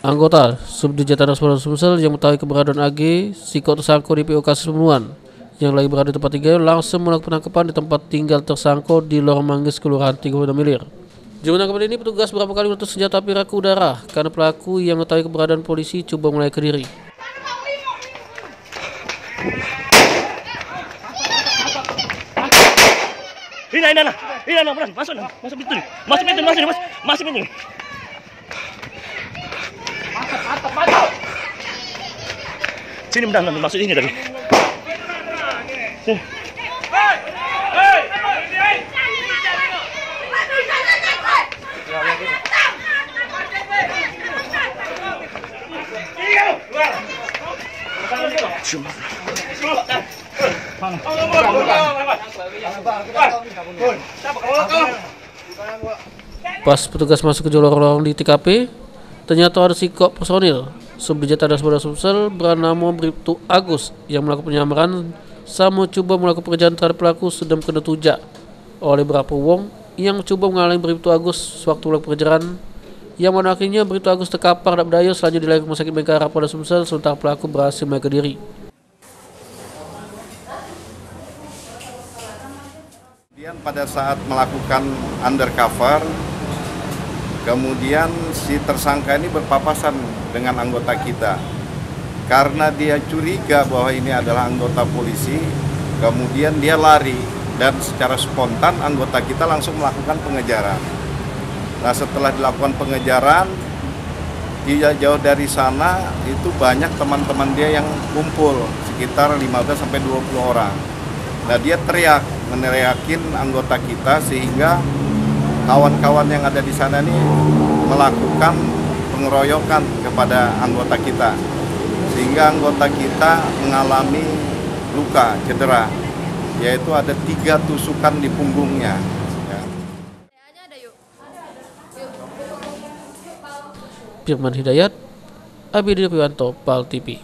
Anggota Subdit Jatan Ras Polda Sumsel yang mengetahui keberadaan AG, Siko tersangka di PO kasus pembunuhan yang lagi berada di tempat tinggal, langsung melakukan penangkapan di tempat tinggal tersangka di Lorong Manggis, Kelurahan 36 Milir. Di penangkapan ini petugas beberapa kali menutup senjata api raku udara karena pelaku yang mengetahui keberadaan polisi coba melarikan diri. Ini, masuk pintu nih, masuk pintu nih. Sini bentar, masuk ini tadi. Sini. Pas petugas masuk ke lorong di TKP, ternyata ada Siko personil Subdit Jatan Ras Polda Sumsel bernama Bribtu Agus yang melakukan penyamaran sama coba melakukan pekerjaan terhadap pelaku sedang kena tujak oleh beberapa wong yang coba menghalangi Bribtu Agus sewaktu melakukan pekerjaan, yang mana akhirnya Bribtu Agus terkapar dan berdaya selanjutnya dilarikan ke Rumah Sakit Bayangkara Polda Sumsel, sementara pelaku berhasil melarikan diri. Pada saat melakukan undercover, kemudian si tersangka ini berpapasan dengan anggota kita. Karena dia curiga bahwa ini adalah anggota polisi, kemudian dia lari dan secara spontan anggota kita langsung melakukan pengejaran. Nah, setelah dilakukan pengejaran, tidak jauh dari sana itu banyak teman-teman dia yang kumpul, sekitar 15-20 orang. Nah, dia meneriakin anggota kita sehingga kawan-kawan yang ada di sana ini melakukan pengeroyokan kepada anggota kita, sehingga anggota kita mengalami luka, cedera, yaitu ada 3 tusukan di punggungnya. Firman Hidayat, Abdi Priwanto, PAL TV.